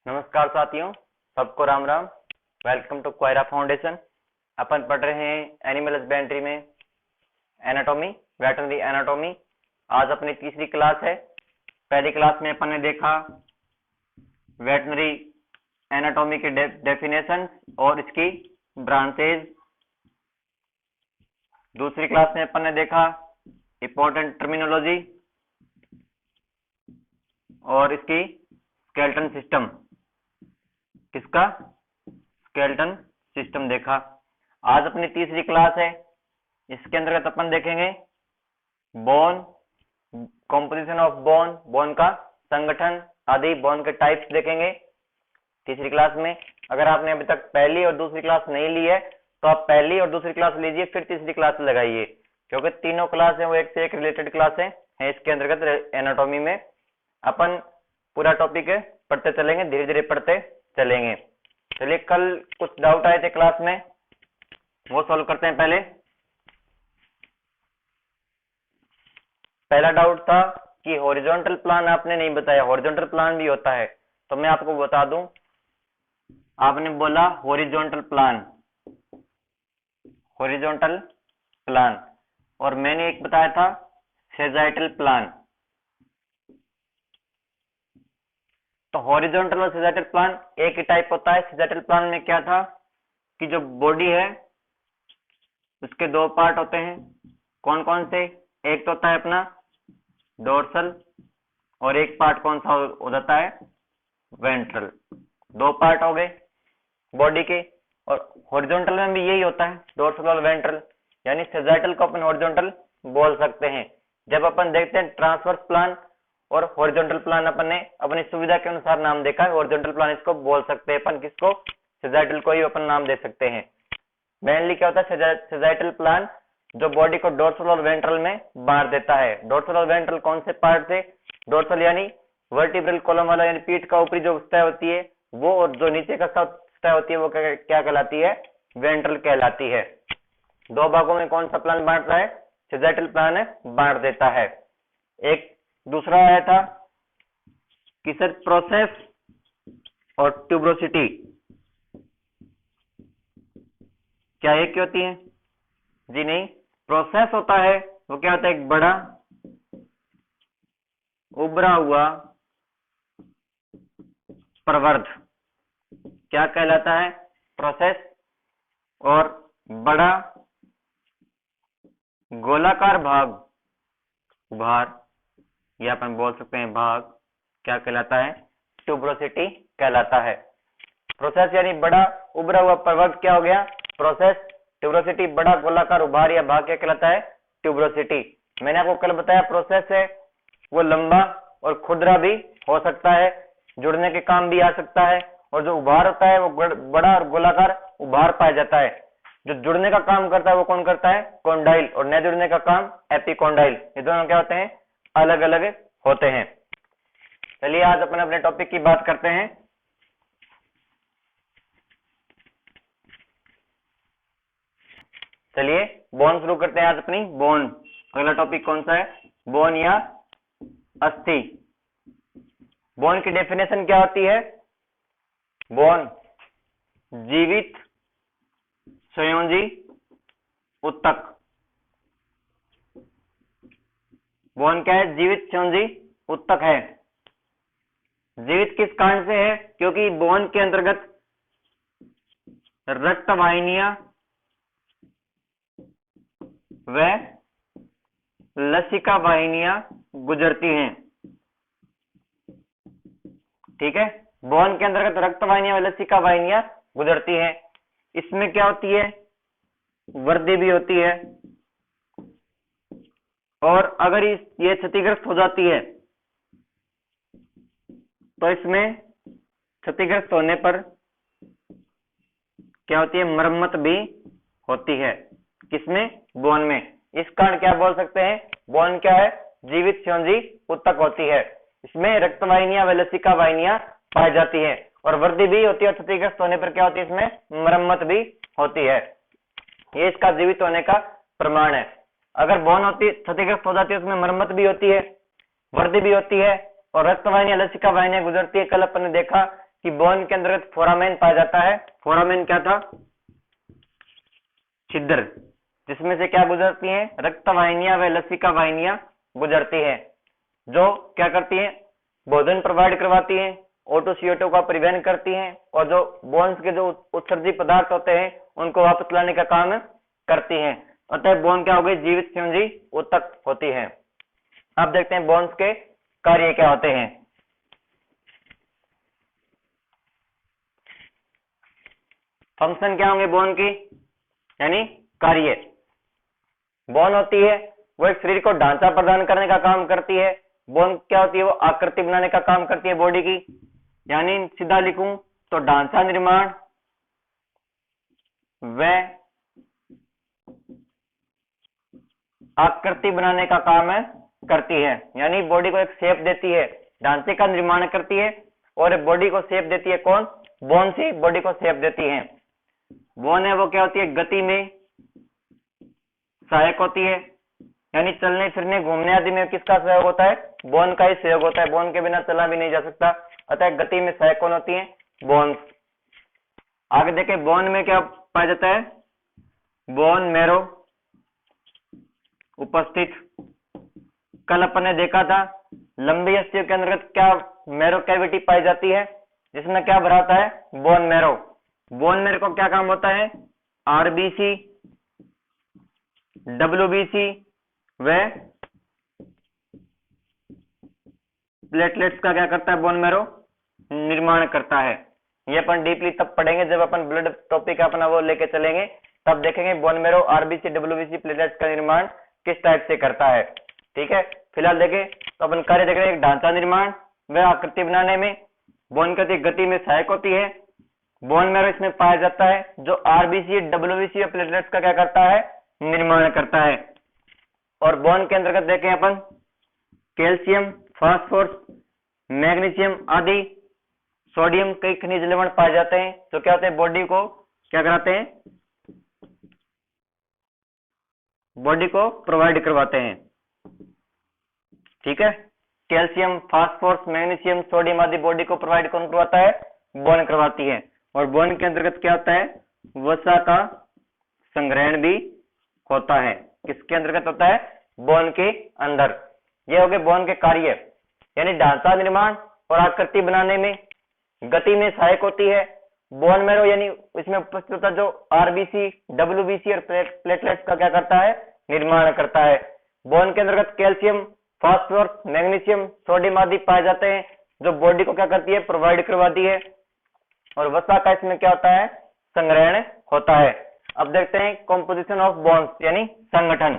नमस्कार साथियों, सबको राम राम। वेलकम टू क्वायरा फाउंडेशन। अपन पढ़ रहे हैं एनिमल हस्बेंड्री में एनाटॉमी, वेटरनरी एनाटॉमी। आज अपनी तीसरी क्लास है। पहली क्लास में अपन ने देखा वेटरनरी एनाटॉमी के डेफिनेशन और इसकी ब्रांचेज। दूसरी क्लास में अपन ने देखा इंपॉर्टेंट टर्मिनोलॉजी और इसकी स्केलेटन सिस्टम। किसका? स्केलेटन सिस्टम देखा। आज अपनी तीसरी क्लास है। इसके अंतर्गत अपन देखेंगे bone, composition of bone, bone का संगठन आदि, बोन के टाइप्स देखेंगे तीसरी क्लास में। अगर आपने अभी तक पहली और दूसरी क्लास नहीं ली है तो आप पहली और दूसरी क्लास लीजिए, फिर तीसरी क्लास लगाइए, क्योंकि तीनों क्लास है वो एक से एक रिलेटेड क्लास है इसके अंतर्गत एनाटॉमी में। अपन पूरा टॉपिक पढ़ते चलेंगे, धीरे धीरे पढ़ते चलेंगे। चलिए, कल कुछ डाउट आए थे क्लास में, वो सॉल्व करते हैं। पहला डाउट था कि हॉरिजॉन्टल प्लान आपने नहीं बताया। हॉरिजॉन्टल प्लान भी होता है, तो मैं आपको बता दूं। आपने बोला हॉरिजॉन्टल प्लान, हॉरिजॉन्टल प्लान, और मैंने एक बताया था सेजाइटल प्लान। तो हॉरिजॉन्टल और सेजाइटल प्लान एक ही टाइप होता है। सेजाइटल प्लान में क्या था कि जो बॉडी है उसके दो पार्ट होते हैं। कौन कौन से? एक तो होता है अपना डोर्सल, और एक पार्ट कौन सा हो जाता है? वेंट्रल। दो पार्ट हो गए बॉडी के। और हॉरिजॉन्टल में भी यही होता है, डोर्सल और वेंट्रल। यानी सेजाइटल को अपन हॉरिजॉन्टल बोल सकते हैं। जब अपन देखते हैं ट्रांसवर्स प्लान और हॉरिजॉन्टल प्लान, अपन ने अपनी सुविधा के अनुसार नाम देखा है। हॉरिजॉन्टल प्लान इसको बोल सकते हैं अपन, किसको? सेजाइटल को ही अपन नाम दे सकते हैं। मेनली क्या होता है सेजाइटल प्लान? जो बॉडी को डोर्सल और वेंट्रल में बांट देता है। डोर्सल और वेंट्रल कौन से पार्ट से? डोर्सल यानी वर्टिब्रल कॉलम वाला, यानी पीठ का ऊपरी जो सतह होती है वो, और जो नीचे का सतह होती है वो क्या कहलाती है? वेंट्रल कहलाती है। दो भागों में कौन सा प्लान बांट रहा है? सेजाइटल प्लान बांट देता है। एक दूसरा आया था कि सर प्रोसेस और ट्यूब्रोसिटी क्या एक ही होती है? जी नहीं। प्रोसेस होता है वो क्या होता है? एक बड़ा उभरा हुआ प्रवर्ध क्या कहलाता है? प्रोसेस। और बड़ा गोलाकार भाग, उभार, या अपन बोल सकते हैं भाग, क्या कहलाता है? ट्यूब्रोसिटी कहलाता है। प्रोसेस यानी बड़ा उभरा हुआ प्रवर्ध क्या हो गया? प्रोसेस। ट्यूब्रोसिटी बड़ा गोलाकार उभार या भाग क्या कहलाता है? ट्यूब्रोसिटी। मैंने आपको कल बताया प्रोसेस है वो लंबा और खुरदरा भी हो सकता है, जुड़ने के काम भी आ सकता है। और जो उभार होता है वो बड़ा और गोलाकार उभार पाया जाता है। जो जुड़ने का काम करता है वो कौन करता है? कॉन्डाइल। और न जुड़ने का काम एपिकॉन्डाइल। ये दोनों क्या होते हैं? अलग अलग होते हैं। चलिए, आज अपन अपने टॉपिक की बात करते हैं। चलिए बोन शुरू करते हैं आज अपनी। बोन, अगला टॉपिक कौन सा है? बोन या अस्थि। बोन की डेफिनेशन क्या होती है? बोन जीवित संयोजी उत्तक। बोन क्या है? जीवित संयोजी उत्तक है। जीवित किस कारण से है? क्योंकि बोन के अंतर्गत रक्त वाहिनियां व लसिका वाहिनियां गुजरती हैं। ठीक है, बोन के अंतर्गत रक्त वाहिनियां व लसिका वाहिनियां गुजरती हैं। इसमें क्या होती है? वृद्धि भी होती है। और अगर ये क्षतिग्रस्त हो जाती है तो इसमें क्षतिग्रस्त होने पर क्या होती है? मरम्मत भी होती है। किसमें? बोन में। इस कारण क्या बोल सकते हैं? बोन क्या है? जीवित संयोजी उत्तक होती है। इसमें रक्त वाहिनियां व लसिका वाहिनियां पाई जाती है और वृद्धि भी होती है। क्षतिग्रस्त होने पर क्या होती है? इसमें मरम्मत भी होती है। ये इसका जीवित होने का प्रमाण है। अगर बोन होती क्षतिग्रस्त हो जाती है, उसमें मरम्मत भी होती है, वृद्धि भी होती है और रक्त वाहिनियां लसिका वाहिनियां गुजरती है। कल अपन ने देखा कि बोन के अंतर्गत फोरामेन पाया जाता है। फोरामेन क्या था? छिद्र, जिसमें से क्या गुजरती हैं? रक्त वाहिनियां व लसिका वाहिनियां गुजरती हैं, जो क्या करती हैं? भोजन प्रोवाइड करवाती हैं, O2 CO2 का परिवहन करती हैं, और जो बोन्स के जो उत्सर्जी पदार्थ होते हैं उनको वापस लाने का काम करती हैं। अतः बोन क्या हो गई? जीवित संयोजी ऊतक होती है। अब देखते हैं बोन्स के कार्य क्या होते हैं। फंक्शन क्या होंगे बोन की, यानी कार्य। बोन होती है वो एक शरीर को ढांचा प्रदान करने का काम करती है। बोन क्या होती है? वो आकृति बनाने का काम करती है बॉडी की, यानी सीधा लिखूं तो ढांचा निर्माण व आकृति बनाने का काम करती है, यानी बॉडी को एक शेप देती है, ढांचे का निर्माण करती है और बॉडी को शेप देती है। कौन? बोन से बॉडी को शेप देती है। बोन है वो क्या होती है? गति में सहायक होती है, यानी चलने फिरने घूमने आदि में किसका सहयोग होता है? बोन का ही सहयोग होता है। बोन के बिना चला भी नहीं जा सकता, अतः गति में सहायक कौन होती है? बोन्स। आगे देखें बोन में क्या पाया जाता है? बोन मैरो उपस्थित। कल अपन ने देखा था लंबी अस्थियों के अंतर्गत क्या मैरो कैविटी पाई जाती है, जिसमें क्या भरा होता है? Bone marrow. बोन मैरो को क्या काम होता है? आरबीसी, डब्ल्यूबीसी व प्लेटलेट्स का क्या करता है? बोन मैरो निर्माण करता है। ये अपन डीपली तब पढ़ेंगे जब अपन ब्लड टॉपिक अपना वो लेके चलेंगे, तब देखेंगे bone marrow RBC WBC platelets का निर्माण किस टाइप से करता है। ठीक है, फिलहाल देखें तो अपन कार्य देख रहे हैं ढांचा निर्माण व आकृति बनाने में। बोन की गति में सहायक होती है। बोन मैरो इसमें पाया जाता है जो आरबीसी डब्ल्यूबीसी और प्लेटलेट्स का क्या करता है? निर्माण करता है। और बोन के अंतर्गत देखें अपन कैल्शियम, फास्फोरस, मैग्नीशियम आदि, सोडियम, कई खनिज लवण पाए जाते हैं, जो क्या होते हैं? बॉडी को क्या कराते हैं? बॉडी को प्रोवाइड करवाते हैं। ठीक है, कैल्शियम, फास्फोरस, मैग्नीशियम, सोडियम आदि बॉडी को प्रोवाइड कौन करवाता है? बोन करवाती है। और बोन के अंतर्गत क्या होता है? वसा का संग्रहण भी होता है। किसके अंतर्गत होता है? बोन के अंदर। ये हो गए बोन के कार्य, यानी ढांचा निर्माण और आकृति बनाने में, गति में सहायक होती है। बोन मैरो यानी इसमें उपस्थित होता जो आरबीसी, डब्ल्यूबीसी और प्लेटलेट्स का क्या करता है? निर्माण करता है। बोन के अंतर्गत कैल्शियम, फास्फोरस, मैग्नीशियम, सोडियम आदि पाए जाते हैं, जो बॉडी को क्या करती है? प्रोवाइड करवाती है। और वसा का इसमें क्या होता है? संग्रहण होता है। अब देखते हैं कॉम्पोजिशन ऑफ बोन्स, यानी संगठन।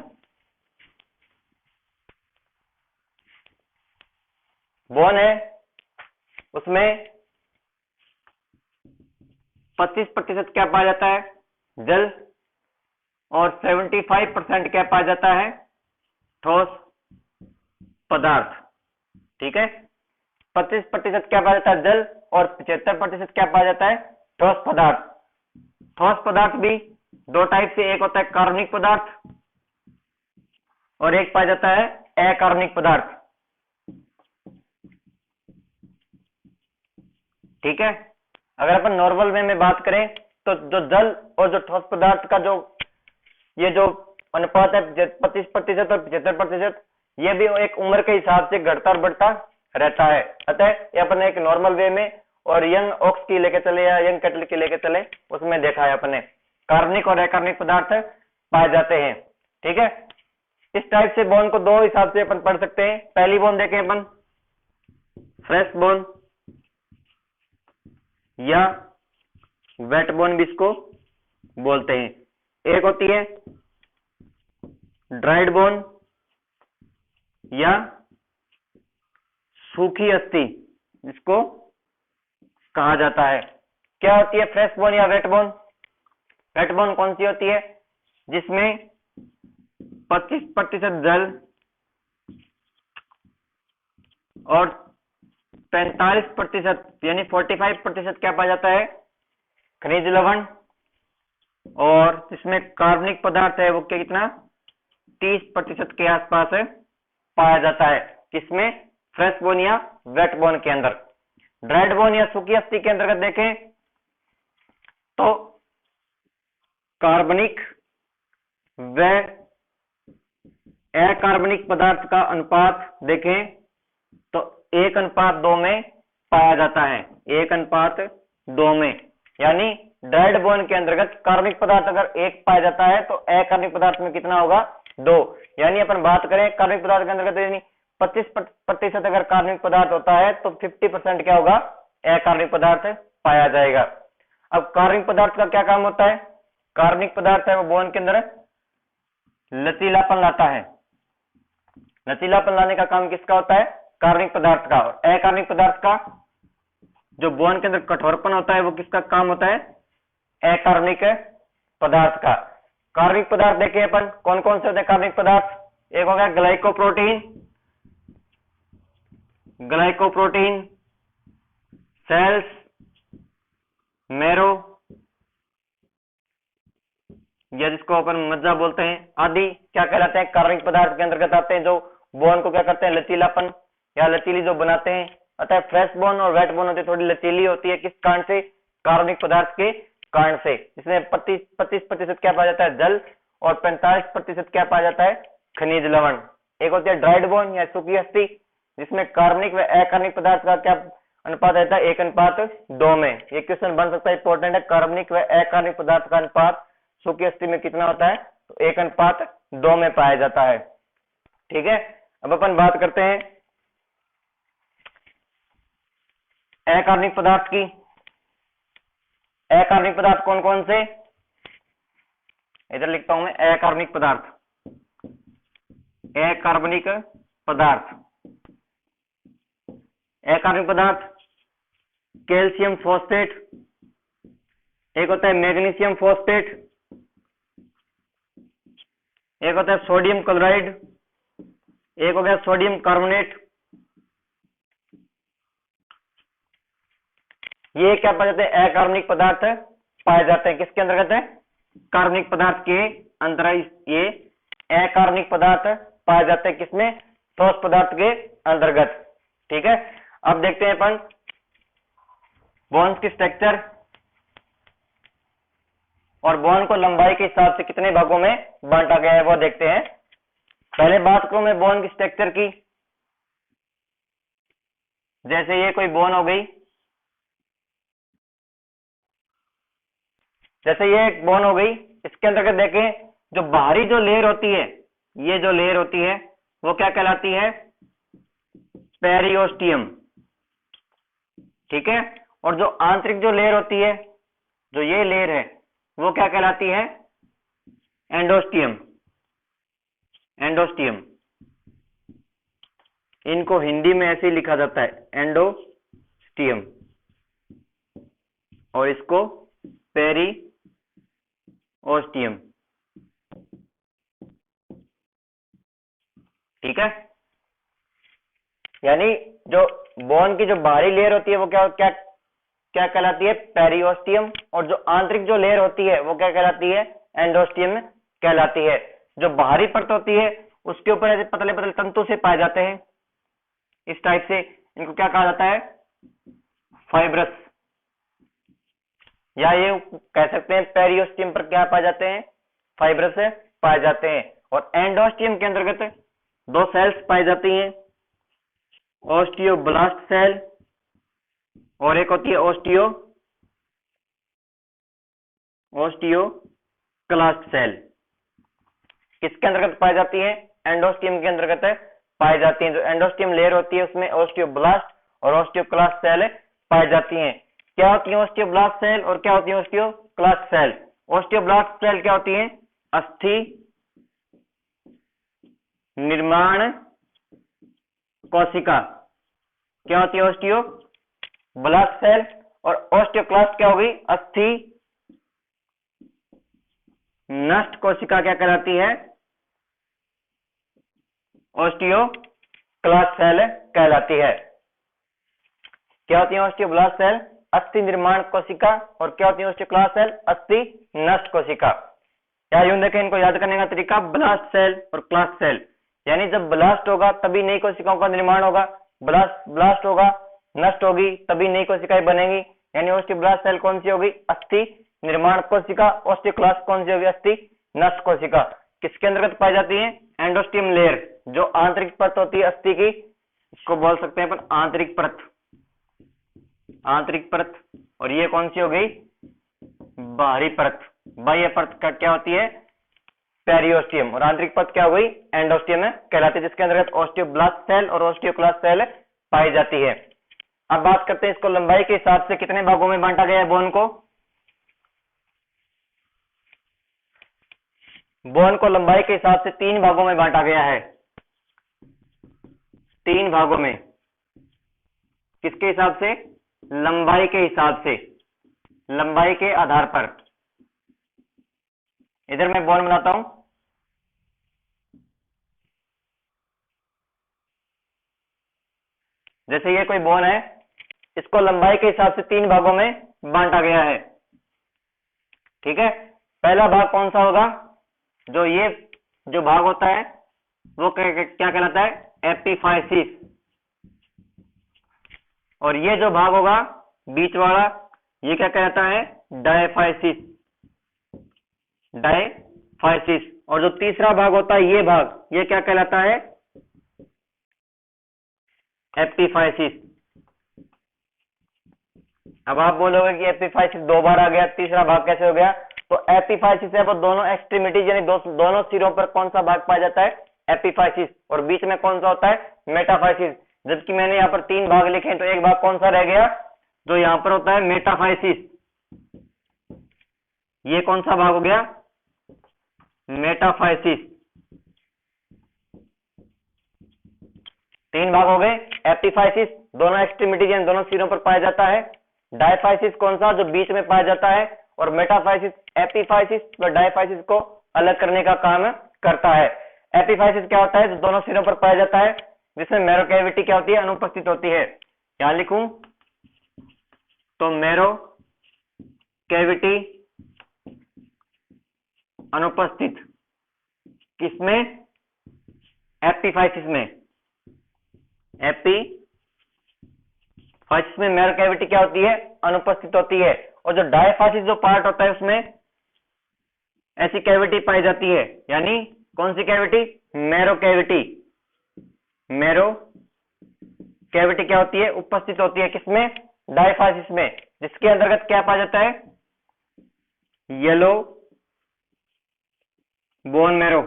बोन है उसमें 25% क्या पाया जाता है? जल, और 75% क्या पाया जाता है? ठोस पदार्थ। ठीक है, 25% क्या पाया जाता है? जल, और 75% क्या पाया जाता है? ठोस पदार्थ। ठोस पदार्थ भी दो टाइप से, एक होता है कार्बनिक पदार्थ और एक पाया जाता है अकार्बनिक पदार्थ। ठीक है, अगर अपन नॉर्मल वे में बात करें तो जो जल और जो ठोस पदार्थ का जो ये जो अनुपात है 25% और 75%, ये भी एक उम्र के हिसाब से घटता और बढ़ता रहता है। अतः ये अपन एक नॉर्मल वे में और यंग ऑक्स की लेके चले या यंग कैटल की लेके चले, उसमें देखा है अपने कार्बनिक और अकार्बनिक पदार्थ पाए जाते हैं। ठीक है, इस टाइप से बोन को दो हिसाब से अपन पढ़ सकते हैं। पहली बोन देखें अपन फ्रेश बोन या वेट बोन भी इसको बोलते हैं। एक होती है ड्राइड बोन या सूखी अस्थि, जिसको कहा जाता है। क्या होती है फ्रेश बोन या वेट बोन? वेट बोन कौन सी होती है? जिसमें 25% जल और 45% यानी 45% क्या पाया जाता है? खनिज लवण, और जिसमें कार्बनिक पदार्थ है वो कितना 30% के आसपास पाया जाता है। किसमें? फ्रेश बोन या वेट बोन के अंदर। ड्राइड बोन या सूखी अस्थि के अंतर्गत देखें तो कार्बनिक व अकार्बनिक पदार्थ का अनुपात देखें तो 1:2 में पाया जाता है, 1:2 में। यानी ड्राइड बोन के अंतर्गत कार्बनिक पदार्थ अगर 1 पाया जाता है तो अकार्बनिक पदार्थ में कितना होगा, 2। यानी अपन बात करें कार्बनिक पदार्थ के अंतर्गत यानी 25% अगर कार्बनिक पदार्थ होता है तो 50% क्या होगा, अकार्बनिक पदार्थ पाया जाएगा। अब कार्बनिक पदार्थ का क्या काम होता है, कार्बनिक पदार्थ है वो बोन के अंदर लचीलापन लाता है। लचीलापन लाने का काम किसका होता है, कार्बनिक पदार्थ का। और अकार्बनिक पदार्थ का जो बोन के अंदर कठोरपन होता है वो किसका काम होता है, अकार्बनिक पदार्थ का। कार्बनिक पदार्थ देखें अपन कौन कौन से होते हैं कार्बनिक पदार्थ, एक हो गया ग्लाइकोप्रोटीन, ग्लाइकोप्रोटीन, सेल्स, मेरो या जिसको अपन मज्जा बोलते हैं आदि क्या कहलाते हैं, कार्बनिक पदार्थ के अंतर्गत आते हैं, जो बोन को क्या करते हैं, लचीलापन या लचीली जो बनाते हैं। अतः फ्रेश बोन और वेट बोन होती है थोड़ी लचीली होती है, किस कारण से, कार्बनिक पदार्थ के कारण से। इसमें 25% क्या पाया जाता है, जल, और 45% क्या पाया जाता है, खनिज लवण। एक होती है ड्राइड बोन या सूखी अस्थि जिसमें कार्बनिक व अकार्बनिक पदार्थ का क्या अनुपात रहता है, 1:2 में। ये क्वेश्चन बन सकता है, इंपॉर्टेंट है, कार्बनिक व अकार्बनिक पदार्थ का अनुपात सूखी अस्थि में कितना होता है, तो 1:2 में पाया जाता है। ठीक है, अब अपन बात करते हैं अकार्बनिक पदार्थ की। अकार्बनिक पदार्थ कौन कौन से, इधर लिखता हूं मैं, अकार्बनिक पदार्थ, अकार्बनिक पदार्थ, अकार्बनिक पदार्थ कैल्शियम फॉस्फेट, एक होता है मैग्नीशियम फॉस्फेट, एक होता है सोडियम क्लोराइड, एक हो गया सोडियम कार्बोनेट। ये क्या पाए जाते हैं, अकार्बनिक पदार्थ पाए जाते हैं। किसके अंतर्गत है, कार्बनिक पदार्थ के अंतर्गत ये अकार्बनिक पदार्थ पाए जाते हैं, किसमें, ठोस पदार्थ के अंतर्गत। ठीक है, अब देखते हैं अपन बोन्स की स्ट्रक्चर और बोन को लंबाई के हिसाब से कितने भागों में बांटा गया है वो देखते हैं। पहले बात करूं मैं बोन की स्ट्रक्चर की, जैसे ये कोई बोन हो गई, जैसे ये एक बोन हो गई, इसके अंतर्गत देखें जो बाहरी जो लेयर होती है, ये जो लेयर होती है वो क्या कहलाती है, पेरिओस्टियम। ठीक है, और जो आंतरिक जो लेयर होती है, जो ये लेयर है वो क्या कहलाती है, एंडोस्टियम। एंडोस्टियम, इनको हिंदी में ऐसे ही लिखा जाता है, एंडोस्टियम, और इसको पेरिओस्टियम। ठीक है, यानी जो बोन की जो बाहरी लेयर होती है वो क्या क्या क्या कहलाती है, पेरिओस्टियम, और जो आंतरिक जो लेयर होती है वो क्या कहलाती है, एंडोस्टियम कहलाती है। जो बाहरी परत होती है उसके ऊपर ऐसे पतले पतले तंतु से पाए जाते हैं, इस टाइप से, इनको क्या कहा जाता है, फाइब्रस, या ये कह सकते हैं पेरिओस्टियम पर क्या पाए जाते हैं, फाइब्रस पाए जाते हैं। और एंडोस्टियम के अंतर्गत 2 सेल्स पाई जाती हैं, ओस्टियोब्लास्ट सेल और एक होती है ओस्टियोक्लास्ट सेल। किसके अंतर्गत पाई जाती है, एंडोस्टियम के अंतर्गत पाई जाती हैं। जो एंडोस्टियम लेयर होती है उसमें ओस्टियोब्लास्ट और ओस्टियोक्लास्ट सेल पाई जाती हैं। क्या होती है ओस्टियोब्लास्ट सेल और क्या होती है ओस्टियोक्लास्ट सेल। ओस्टियोब्लास्ट सेल क्या होती है, अस्थि निर्माण कोशिका क्या होती है, ओस्टियोब्लास्ट सेल। और ओस्टियोक्लास्ट क्या होगी, अस्थि नष्ट कोशिका क्या कहलाती है, ओस्टियोक्लास्ट सेल कहलाती है। क्या होती है ओस्टियोब्लास्ट सेल, अस्थि निर्माण कोशिका, और क्या होती है ओस्टियोक्लास्ट सेल, अस्थि नष्ट कोशिका। या यूं देखें, इनको याद करने का तरीका, ब्लास्ट सेल और क्लास्ट सेल, यानी जब ब्लास्ट होगा तभी नई कोशिकाओं का निर्माण होगा, ब्लास्ट होगा नष्ट होगी तभी नई कोशिकाएं बनेंगी। यानी ओस्टियोब्लास्ट सेल कौन सी होगी? अस्थि निर्माण कोशिका। ओस्टियोक्लास्ट कौन सी होगी? अस्थि नष्ट कोशिका। किसके अंतर्गत पाई जाती है? एंडोस्टियम लेयर, जो आंतरिक परत होती है अस्थि की, इसको बोल सकते हैं अपन आंतरिक परत, आंतरिक परत। और ये कौन सी हो गई? बाहरी परत। बाह्य परत का क्या होती है? पेरियोस्टियम। और आंतरिक परत क्या हो गई? एंडोस्टियम है कहलाती है, जिसके अंतर्गत ओस्टियोब्लास्ट सेल और ओस्टियोक्लास्ट सेल पाई जाती है। अब बात करते हैं इसको लंबाई के हिसाब से कितने भागों में बांटा गया है बोन को। बोन को लंबाई के हिसाब से 3 भागों में बांटा गया है। 3 भागों में। किसके हिसाब से? लंबाई के हिसाब से, लंबाई के आधार पर। इधर मैं बोन बनाता हूं। जैसे ये कोई बोन है, इसको लंबाई के हिसाब से 3 भागों में बांटा गया है। ठीक है, पहला भाग कौन सा होगा? जो ये जो भाग होता है वो क्या कहलाता है? एपिफाइसिस। और ये जो भाग होगा बीच वाला, ये क्या कहलाता है? डायफाइसिस। डायफाइसिस। और जो तीसरा भाग होता है ये भाग, ये क्या कहलाता है? एपिफाइसिस। अब आप बोलोगे कि एपिफाइसिस 2 बार आ गया, तीसरा भाग कैसे हो गया? तो एपिफाइसिस है वो दोनों एक्सट्रीमिटीज यानी दोनों सिरों पर कौन सा भाग पाया जाता है? एपिफाइसिस। और बीच में कौन सा होता है? मेटाफाइसिस। जबकि मैंने यहाँ पर 3 भाग लिखे हैं, तो एक भाग कौन सा रह गया? जो यहाँ पर होता है मेटाफाइसिस। ये कौन सा भाग हो गया? मेटाफाइसिस। 3 भाग हो गए। एपिफाइसिस दोनों एक्सट्रीमिटीज यानी दोनों सिरों पर पाया जाता है। डायफाइसिस कौन सा? जो बीच में पाया जाता है। और मेटाफाइसिस एपिफाइसिस व डायफाइसिस को अलग करने का काम करता है। एपिफाइसिस क्या होता है? जो दोनों सिरों पर पाया जाता है, जिसमें मैरो कैविटी क्या होती है? अनुपस्थित होती है। क्या लिखूं? तो मैरो कैविटी अनुपस्थित। किसमें? एपिफाइसिस में। एपिफाइसिस में मैरो कैविटी क्या होती है? अनुपस्थित होती है। और जो डायफाइसिस जो पार्ट होता है उसमें ऐसी कैविटी पाई जाती है। यानी कौन सी cavity? Marrow cavity. Marrow cavity क्या होती है? उपस्थित होती है। किसमें? डायफाइसिस में। जिसके अंतर्गत क्या पाया जाता है? Yellow bone marrow.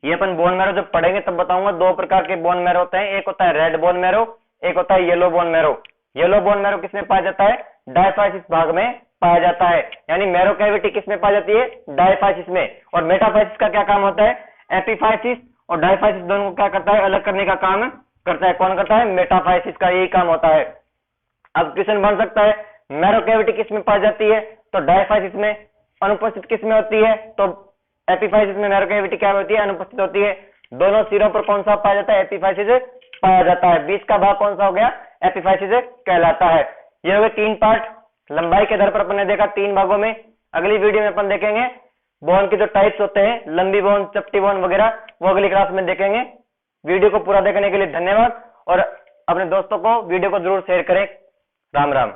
ये अपन बोन मैरो जब पढ़ेंगे तब बताऊंगा। 2 प्रकार के बोन मैरो होते हैं, एक होता है रेड बोन मैरो, एक होता है yellow bone marrow. Yellow bone marrow किसमें पाया जाता है? डायफाइसिस भाग में पाया जाता है। यानी मैरो कैविटी किसमें पाई जाती है? डायफाइसिस में। और मेटाफाइसिस का क्या काम होता है? एपिफाइसिस और डायफाइसिस दोनों को क्या करता है? अलग करने का काम करता है। कौन करता है? मेटाफाइसिस का यही काम होता है। अब क्वेश्चन बन सकता है मैरो कैविटी किसमें पाई जाती है? तो डायफाइसिस में। अनुपस्थित किसमें होती है? तो एपिफाइसिस में मैरो कैविटी क्या होती है? अनुपस्थित होती है। दोनों सिरों पर कौन सा पाया जाता है? एपिफाइसिस पाया जाता है। बीच का भाग कौन सा हो गया? एपिफाइसिस कहलाता है। ये हो गए 3 पार्ट। लंबाई के आधार पर अपन ने देखा 3 भागों में। अगली वीडियो में अपन देखेंगे बोन के जो टाइप्स होते हैं, लंबी बोन, चपटी बोन वगैरह, वो अगली क्लास में देखेंगे। वीडियो को पूरा देखने के लिए धन्यवाद और अपने दोस्तों को वीडियो को जरूर शेयर करें। राम राम।